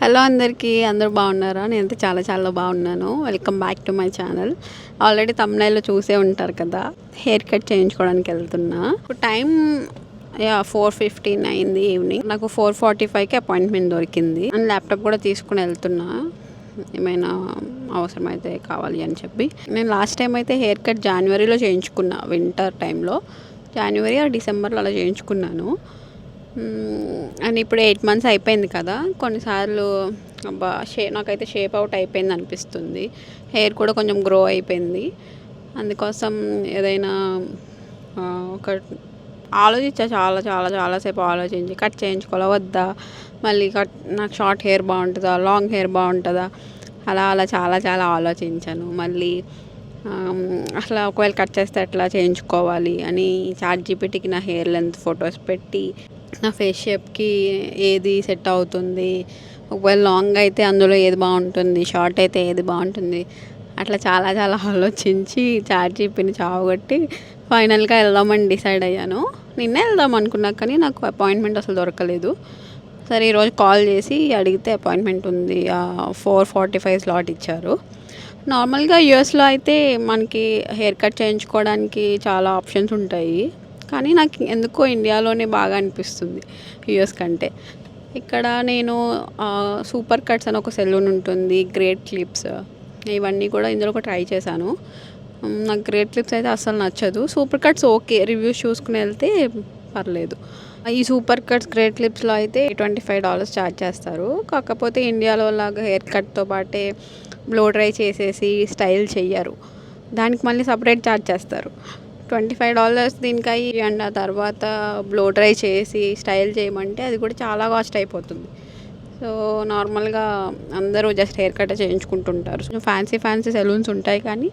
Hello అందరికీ, అందరూ బాగున్నారా? నేనైతే చాలా చాలా బాగున్నాను. Welcome back to my channel. Already తమ్నైల్లో చూసే ఉంటారు కదా, హెయిర్ కట్ చేయించుకోవడానికి వెళ్తున్నా. ఇప్పుడు టైం 4:15 అయింది ఈవినింగ్. నాకు 4:45కి అపాయింట్మెంట్ దొరికింది. అండ్ ల్యాప్టాప్ కూడా తీసుకుని వెళ్తున్నా, ఏమైనా అవసరమైతే కావాలి అని చెప్పి. నేను లాస్ట్ టైం అయితే హెయిర్ కట్ జనవరిలో చేయించుకున్నా, వింటర్ టైంలో. జనవరి ఆ డిసెంబర్లో అలా చేయించుకున్నాను. అండ్ ఇప్పుడు 8 months అయిపోయింది కదా, కొన్నిసార్లు అబ్బా నాకైతే షేప్ అవుట్ అయిపోయింది అనిపిస్తుంది. హెయిర్ కూడా కొంచెం గ్రో అయిపోయింది. అందుకోసం ఏదైనా ఒక ఆలోచించా, చాలా చాలా చాలాసేపు ఆలోచించి కట్ చేయించుకోవాలా వద్దా, మళ్ళీ నాకు షార్ట్ హెయిర్ బాగుంటుందా, లాంగ్ హెయిర్ బాగుంటుందా, అలా అలా చాలా చాలా ఆలోచించాను. మళ్ళీ అసలు ఒకవేళ కట్ చేస్తే ఎట్లా చేయించుకోవాలి అని చాట్‌జీపీటీకి నా హెయిర్ లెంత్ ఫొటోస్ పెట్టి, నా ఫేస్ షేప్కి ఏది సెట్ అవుతుంది, ఒకవేళ లాంగ్ అయితే అందులో ఏది బాగుంటుంది, షార్ట్ అయితే ఏది బాగుంటుంది, అట్లా చాలా చాలా ఆలోచించి చాట్‌జీపీటీని చావగొట్టి ఫైనల్గా వెళ్దామని డిసైడ్ అయ్యాను. నిన్నే వెళ్దాం అనుకున్నా కానీ నాకు అపాయింట్మెంట్ అసలు దొరకలేదు. సరే ఈరోజు కాల్ చేసి అడిగితే అపాయింట్మెంట్ ఉంది, 4:45 స్లాట్ ఇచ్చారు. నార్మల్గా యూఎస్లో అయితే మనకి హెయిర్ కట్ చేయించుకోవడానికి చాలా ఆప్షన్స్ ఉంటాయి, కానీ నాకు ఎందుకో ఇండియాలోనే బాగా అనిపిస్తుంది యూఎస్ కంటే. ఇక్కడ నేను సూపర్ కట్స్ అని ఒక సెలూన్ ఉంటుంది, గ్రేట్ క్లిప్స్, ఇవన్నీ కూడా ఇందులో ఒక ట్రై చేశాను. నాకు గ్రేట్ క్లిప్స్ అయితే అస్సలు నచ్చదు. సూపర్ కట్స్ ఓకే, రివ్యూస్ చూసుకుని వెళ్తే పర్లేదు. ఈ సూపర్ కట్స్, గ్రేట్ క్లిప్స్లో అయితే $25 ఛార్జ్ చేస్తారు. కాకపోతే ఇండియాలో లాగా హెయిర్ కట్తో పాటే బ్లో డ్రై చేసేసి స్టైల్ చెయ్యరు, దానికి మళ్ళీ సపరేట్ ఛార్జ్ చేస్తారు. $25 దీనికి అయ్యి, అండ్ ఆ తర్వాత బ్లో డ్రై చేసి స్టైల్ చేయమంటే అది కూడా చాలా కాస్ట్ అయిపోతుంది. సో నార్మల్గా అందరూ జస్ట్ హెయిర్ కట్ చేయించుకుంటుంటారు. ఫ్యాన్సీ ఫ్యాన్సీ సెలూన్స్ ఉంటాయి కానీ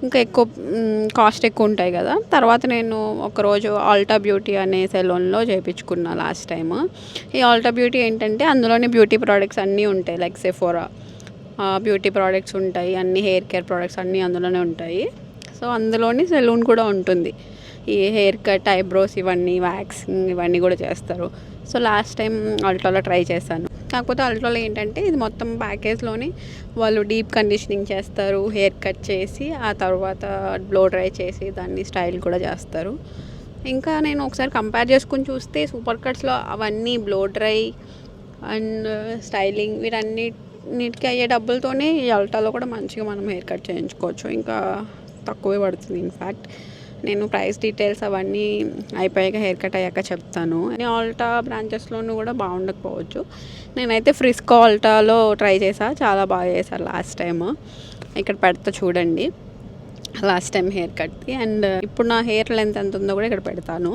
ఇంకా ఎక్కువ కాస్ట్ ఎక్కువ ఉంటాయి కదా. తర్వాత నేను ఒకరోజు ఆల్టా బ్యూటీ అనే సెలూన్లో చేయించుకున్నా లాస్ట్ టైం. ఈ ఆల్టా బ్యూటీ ఏంటంటే అందులోనే బ్యూటీ ప్రోడక్ట్స్ అన్నీ ఉంటాయి, లైక్ సెఫోరా బ్యూటీ ప్రోడక్ట్స్ ఉంటాయి, అన్ని హెయిర్ కేర్ ప్రోడక్ట్స్ అన్నీ అందులోనే ఉంటాయి. సో అందులోని సెలూన్ కూడా ఉంటుంది. ఈ హెయిర్ కట్, ఐబ్రోస్, ఇవన్నీ వ్యాక్సింగ్ ఇవన్నీ కూడా చేస్తారు. సో లాస్ట్ టైం అల్ట్రాలో ట్రై చేశాను. కాకపోతే అల్ట్రాలో ఏంటంటే ఇది మొత్తం ప్యాకేజ్లోని వాళ్ళు డీప్ కండిషనింగ్ చేస్తారు, హెయిర్ కట్ చేసి ఆ తర్వాత బ్లో డ్రై చేసి దాన్ని స్టైల్ కూడా చేస్తారు. ఇంకా నేను ఒకసారి కంపేర్ చేసుకుని చూస్తే సూపర్ కట్స్లో అవన్నీ బ్లో డ్రై అండ్ స్టైలింగ్ వీటన్నిటికి అయ్యే డబ్బులతోనే ఈ అల్ట్రాలో కూడా మంచిగా మనం హెయిర్ కట్ చేయించుకోవచ్చు. ఇంకా తక్కువే పడుతుంది. ఇన్ఫ్యాక్ట్ నేను ప్రైస్ డీటెయిల్స్ అవన్నీ అయిపోయాక, హెయిర్ కట్ అయ్యాక చెప్తాను. ఆల్టా బ్రాంచెస్లోనూ కూడా బాగుండకపోవచ్చు. నేనైతే ఫ్రిస్కో ఆల్టాలో ట్రై చేశాను, చాలా బాగా చేశారు లాస్ట్ టైం. ఇక్కడ పెడతా చూడండి, లాస్ట్ టైం హెయిర్ కట్ది. అండ్ ఇప్పుడు నా హెయిర్ లెంత్ ఎంత ఉందో కూడా ఇక్కడ పెడతాను.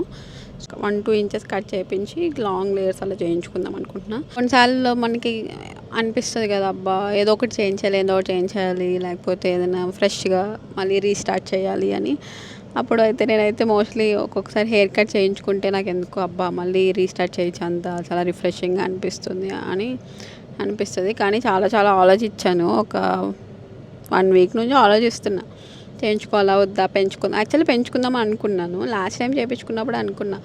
1-2 inches కట్ చేయించి లాంగ్ లేయర్స్ అలా చేయించుకుందాం అనుకుంటున్నా. కొన్నిసార్లు మనకి అనిపిస్తుంది కదా, అబ్బా ఏదో ఒకటి చేయించాలి, లేకపోతే ఏదైనా ఫ్రెష్గా మళ్ళీ రీస్టార్ట్ చేయాలి అని. అప్పుడు అయితే నేనైతే మోస్ట్లీ ఒక్కొక్కసారి హెయిర్ కట్ చేయించుకుంటే నాకు ఎందుకు అబ్బా మళ్ళీ రీస్టార్ట్ చేయొచ్చు, అంతా చాలా రిఫ్రెషింగ్గా అనిపిస్తుంది. కానీ చాలా చాలా ఆలోచించాను. ఒక 1 week నుంచి ఆలోచిస్తున్నా, చేయించుకోవాలా వద్దా, యాక్చువల్లీ పెంచుకుందాం అనుకున్నాను. లాస్ట్ టైం చేయించుకున్నప్పుడు అనుకున్నా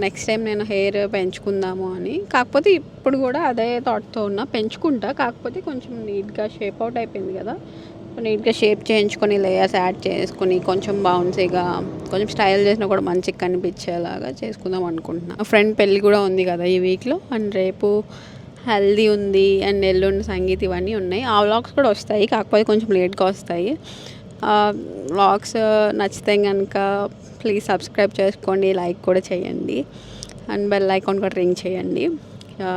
నెక్స్ట్ టైం నేను హెయిర్ పెంచుకుందాము అని. కాకపోతే ఇప్పుడు కూడా అదే థాట్తో ఉన్నా, పెంచుకుంటా. కాకపోతే కొంచెం నీట్గా షేప్ అవుట్ అయిపోయింది కదా, నీట్గా షేప్ చేయించుకొని లేయర్స్ యాడ్ చేసుకొని కొంచెం బౌన్సీగా, కొంచెం స్టైల్ చేసినా కూడా మంచిగా కనిపించేలాగా చేసుకుందాం అనుకుంటున్నా. ఫ్రెండ్ పెళ్ళి కూడా ఉంది కదా ఈ వీక్లో, అండ్ రేపు హల్దీ ఉంది, అండ్ ఎల్లుండి సంగీత్, ఇవన్నీ ఉన్నాయి. ఆ వ్లాగ్స్ కూడా వస్తాయి, కాకపోతే కొంచెం లేట్గా వస్తాయి. వ్లాగ్స్ నచ్చితే కనుక ప్లీజ్ సబ్స్క్రైబ్ చేసుకోండి, లైక్ కూడా చేయండి, అండ్ బెల్ ఐకాన్ కూడా రింగ్ చేయండి.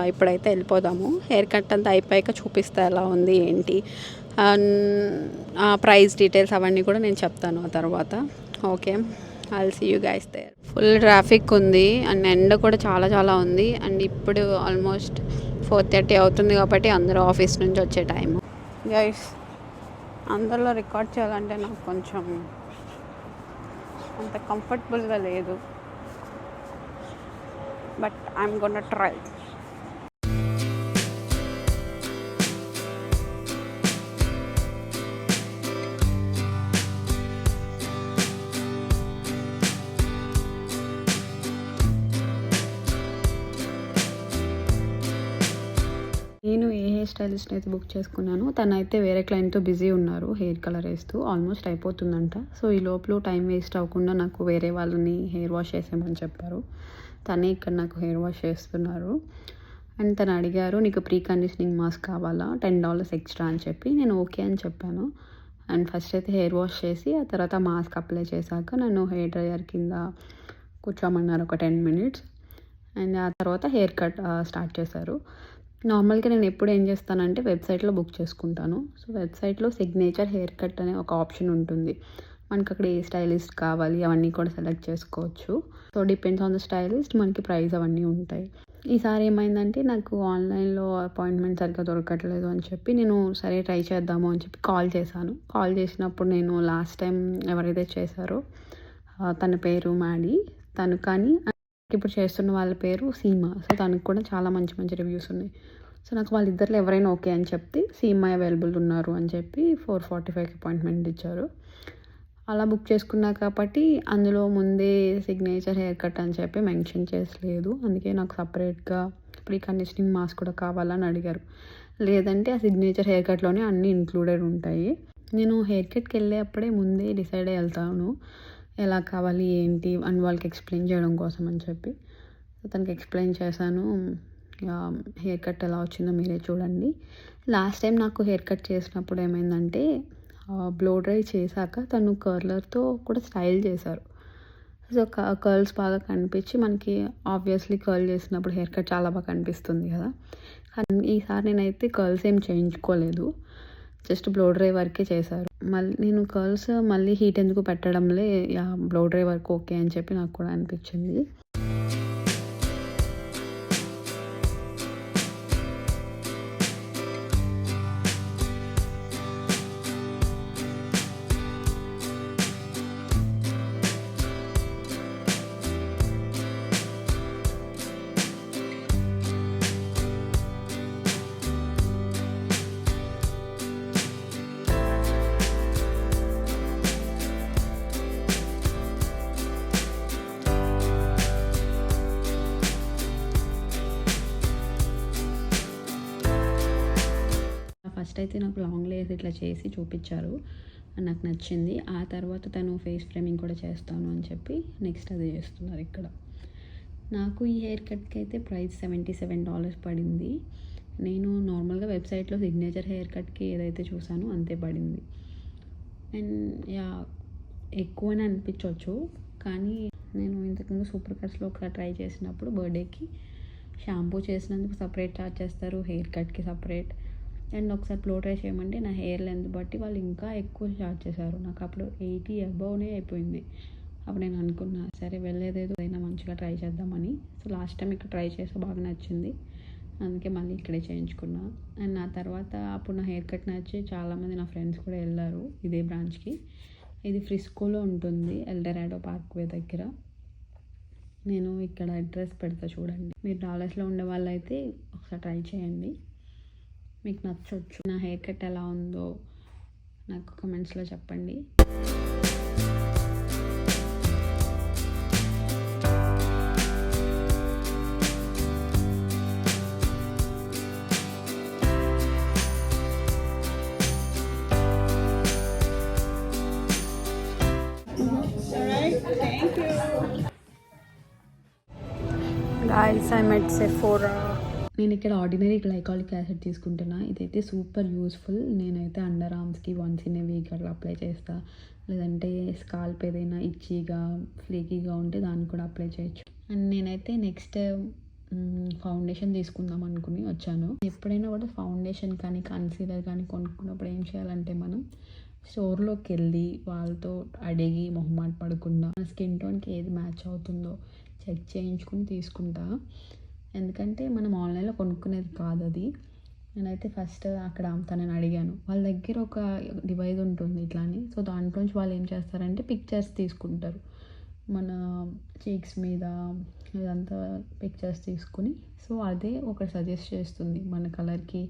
ఇప్పుడైతే వెళ్ళిపోదాము. హెయిర్ కట్ అంతా అయిపోయాక చూపిస్తా ఎలా ఉంది ఏంటి, ప్రైస్ డీటెయిల్స్ అవన్నీ కూడా నేను చెప్తాను ఆ తర్వాత. Okay, I'll see you guys there. Full traffic ఉంది అండ్ ఎండ కూడా చాలా చాలా ఉంది. అండ్ ఇప్పుడు ఆల్మోస్ట్ 4:30 అవుతుంది కాబట్టి అందరూ ఆఫీస్ నుంచి వచ్చే టైం. గైస్, అందరిలో రికార్డ్ చేయాలంటే నాకు కొంచెం అంత కంఫర్టబుల్గా లేదు, బట్ ఐఎమ్ గోనా ట్రై. నేను స్టైలిస్ట్ అయితే బుక్ చేసుకున్నాను. తనైతే వేరే క్లయింట్తో బిజీ ఉన్నారు హెయిర్ కలర్ వేస్తూ. ఆల్మోస్ట్ అయిపోతుందంట. సో ఈ లోపల టైం వేస్ట్ అవ్వకుండా నాకు వేరే వాళ్ళని హెయిర్ వాష్ చేసేయమని చెప్పారు. తనే ఇక్కడ నాకు హెయిర్ వాష్ చేస్తున్నారు. అండ్ తను అడిగారు, నీకు ప్రీ కండిషనింగ్ మాస్క్ కావాలా, $10 ఎక్స్ట్రా అని చెప్పి. నేను ఓకే అని చెప్పాను. అండ్ ఫస్ట్ అయితే హెయిర్ వాష్ చేసి ఆ తర్వాత మాస్క్ అప్లై చేశాక నన్ను హెయిర్ డ్రైయర్ కింద కూర్చోమన్నారు ఒక 10 minutes. అండ్ ఆ తర్వాత హెయిర్ కట్ స్టార్ట్ చేశారు. నార్మల్గా నేను ఎప్పుడు ఏం చేస్తానంటే వెబ్సైట్లో బుక్ చేసుకుంటాను. సో వెబ్సైట్లో సిగ్నేచర్ హెయిర్ కట్ అనే ఒక ఆప్షన్ ఉంటుంది. మనకి అక్కడ ఏ స్టైలిస్ట్ కావాలి అవన్నీ కూడా సెలెక్ట్ చేసుకోవచ్చు. So depends on the stylist మనకి ప్రైస్ అవన్నీ ఉంటాయి. ఈసారి ఏమైందంటే నాకు ఆన్లైన్లో అపాయింట్మెంట్ సరిగ్గా దొరకట్లేదు అని చెప్పి నేను సరే ట్రై చేద్దాము అని చెప్పి కాల్ చేశాను. కాల్ చేసినప్పుడు నేను లాస్ట్ టైం ఎవరైతే చేశారో తన పేరు మ్యాడీ, తను కానీ ఇప్పుడు చేస్తున్న వాళ్ళ పేరు సీమా. సో తనకు కూడా చాలా మంచి మంచి రివ్యూస్ ఉన్నాయి. సో నాకు వాళ్ళిద్దరిలో ఎవరైనా ఓకే అని చెప్తే సీమా అవైలబుల్ ఉన్నారు అని చెప్పి 4:45కి అపాయింట్మెంట్ ఇచ్చారు. అలా బుక్ చేసుకున్నా కాబట్టి అందులో ముందే సిగ్నేచర్ హెయిర్ కట్ అని చెప్పి మెన్షన్ చేసలేదు. అందుకే నాకు సపరేట్గా ప్రీ కండిషనింగ్ మాస్క్ కూడా కావాలని అడిగారు. లేదంటే ఆ సిగ్నేచర్ హెయిర్ కట్లోనే అన్నీ ఇంక్లూడెడ్ ఉంటాయి. నేను హెయిర్ కట్కి వెళ్ళేప్పుడే ముందే డిసైడ్ అయ్యి వెళ్తాను ఎలా కావాలి ఏంటి అని వాళ్ళకి ఎక్స్ప్లెయిన్ చేయడం కోసం అని చెప్పి. తనకి ఎక్స్ప్లెయిన్ చేశాను. హెయిర్ కట్ ఎలా వచ్చిందో మీరే చూడండి. లాస్ట్ టైం నాకు హెయిర్ కట్ చేసినప్పుడు ఏమైందంటే బ్లో డ్రై చేశాక తను కర్లర్తో కూడా స్టైల్ చేశారు. సో కర్ల్స్ బాగా కనిపించి మనకి ఆబ్వియస్లీ కర్ల్ చేసినప్పుడు హెయిర్ కట్ చాలా బాగా కనిపిస్తుంది కదా. కానీ ఈసారి నేనైతే కర్ల్స్ ఏం చేయించుకోలేదు, జస్ట్ బ్లో డ్రై వరకే చేశారు. మళ్ళీ నేను కర్ల్స్ మళ్ళీ హీట్ ఎందుకు పెట్టడంలే బ్లో డ్రై వరకు ఓకే అని చెప్పి నాకు కూడా అనిపించింది. ఫస్ట్ అయితే నాకు లాంగ్ లేయర్స్ ఇట్లా చేసి చూపించారు, నాకు నచ్చింది. ఆ తర్వాత తను ఫేస్ ఫ్రేమింగ్ కూడా చేస్తాను అని చెప్పి నెక్స్ట్ అది చేస్తున్నారు ఇక్కడ. నాకు ఈ హెయిర్ కట్కి అయితే ప్రైస్ $77 పడింది. నేను నార్మల్గా వెబ్సైట్లో సిగ్నేచర్ హెయిర్ కట్కి ఏదైతే చూసానో అంతే పడింది. అండ్ ఎక్కువనే అనిపించవచ్చు, కానీ నేను ఇంతకుముందు సూపర్ కట్స్లో ఒకసారి ట్రై చేసినప్పుడు బర్త్డేకి షాంపూ చేసినందుకు సపరేట్ ఛార్జ్ చేస్తారు, హెయిర్ కట్కి సపరేట్. అండ్ ఒకసారి బ్లో డ్రై చేయమంటే నా హెయిర్ లెంత్ బట్టి వాళ్ళు ఇంకా ఎక్కువ ఛార్జ్ చేశారు. నాకు అప్పుడు 80 అబౌవ్నే అయిపోయింది. అప్పుడు నేను అనుకున్నా సరే వెళ్ళేదేదో ఏదైనా మంచిగా ట్రై చేద్దామని. సో లాస్ట్ టైం ఇక్కడ ట్రై చేస్తే బాగా నచ్చింది, అందుకే మళ్ళీ ఇక్కడే చేయించుకున్నా. అండ్ నా తర్వాత అప్పుడు నా హెయిర్ కట్ నచ్చి చాలామంది నా ఫ్రెండ్స్ కూడా వెళ్ళారు ఇదే బ్రాంచ్కి. ఇది ఫ్రిస్కోలో ఉంటుంది, ఎల్డరాడో పార్క్వే దగ్గర. నేను ఇక్కడ అడ్రస్ పెడతా చూడండి. మీరు డాలర్స్లో ఉండే వాళ్ళైతే ఒకసారి ట్రై చేయండి, మీకు నచ్చవచ్చు. నా హెయిర్ కట్ ఎలా ఉందో నాకు కమెంట్స్లో చెప్పండి. Guys, I'm at Sephora. నేను ఇక్కడ ఆర్డినరీ గ్లైకాలిక్ యాసిడ్ తీసుకుంటున్నా. ఇదైతే సూపర్ యూస్ఫుల్. నేనైతే అండర్ ఆర్మ్స్కి వన్స్ ఇన్ ఏ వీక్ అట్లా అప్లై చేస్తా, లేదంటే స్కాల్ప్ ఏదైనా ఇచ్చీగా ఫ్లేకీగా ఉంటే దాన్ని కూడా అప్లై చేయొచ్చు. అండ్ నేనైతే నెక్స్ట్ ఫౌండేషన్ తీసుకుందాం అనుకుని వచ్చాను. ఎప్పుడైనా కూడా ఫౌండేషన్ కానీ కన్సీలర్ కానీ కొనుక్కున్నప్పుడు ఏం చేయాలంటే మనం స్టోర్లోకి వెళ్ళి వాళ్ళతో అడిగి మొహమాట పడకుండా మన స్కిన్ టోన్కి ఏది మ్యాచ్ అవుతుందో చెక్ చేయించుకుని తీసుకుంటా. ఎందుకంటే మనం ఆన్లైన్లో కొనుక్కునేది కాదు అది. నేనైతే ఫస్ట్ అక్కడ తనని అడిగాను. వాళ్ళ దగ్గర ఒక డివైస్ ఉంటుంది ఇట్లాని. సో దాంట్లోంచి వాళ్ళు ఏం చేస్తారంటే పిక్చర్స్ తీసుకుంటారు, మన చీక్స్ మీద ఇదంతా పిక్చర్స్ తీసుకుని. సో అదే ఒకటి సజెస్ట్ చేస్తుంది మన కలర్కి,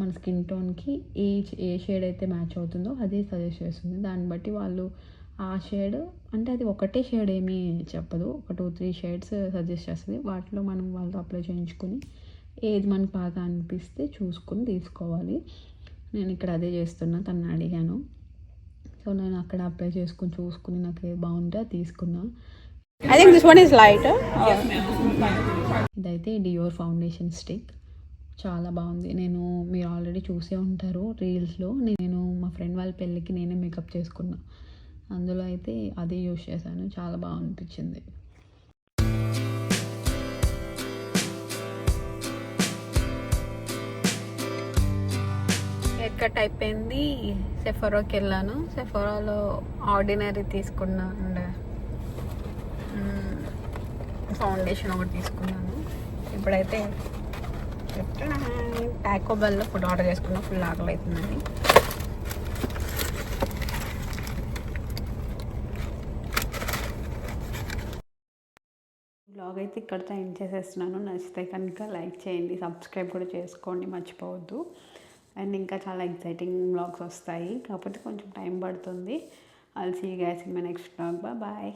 మన స్కిన్ టోన్కి ఏ షేడ్ అయితే మ్యాచ్ అవుతుందో అదే సజెస్ట్ చేస్తుంది. దాన్ని బట్టి వాళ్ళు ఆ షేడ్, అంటే అది ఒకటే షేడ్ ఏమీ చెప్పదు, ఒక 2-3 షేడ్స్ సజెస్ట్ చేస్తుంది. వాటిలో మనం వాళ్ళతో అప్లై చేయించుకొని ఏది మనకు బాగా అనిపిస్తే చూసుకొని తీసుకోవాలి. నేను ఇక్కడ అదే చేస్తున్నా, తనని అడిగాను. సో నేను అక్కడ అప్లై చేసుకుని చూసుకుని నాకు ఏది బాగుంటే అది తీసుకున్నా. I think this one is lighter. ఇదైతే డియోర్ ఫౌండేషన్ స్టిక్, చాలా బాగుంది. మీరు ఆల్రెడీ చూసే ఉంటారు రీల్స్లో. నేను మా ఫ్రెండ్ వాళ్ళ పెళ్ళికి నేనే మేకప్ చేసుకున్నా, అందులో అయితే అదే యూస్ చేశాను. చాలా బాగా అనిపించింది. హెయిర్ కట్ అయిపోయింది. సెఫోరాకి వెళ్ళాను. సెఫోరాలో ఆర్డినరీ తీసుకున్నా అండ్ ఫౌండేషన్ ఒకటి తీసుకున్నాను. ఇప్పుడైతే టాకో బెల్లో ఫుడ్ ఆర్డర్ చేసుకున్నా, ఫుల్ ఆకలి అవుతుందని. బ్లాగ్ అయితే ఇక్కడితో ఎండ్ చేసేస్తున్నాను. నచ్చితే కనుక లైక్ చేయండి, సబ్స్క్రైబ్ కూడా చేసుకోండి, మర్చిపోవద్దు. అండ్ ఇంకా చాలా ఎక్సైటింగ్ బ్లాగ్స్ వస్తాయి, కాకపోతే కొంచెం టైం పడుతుంది. I'll see you guys in my next vlog. Bye bye.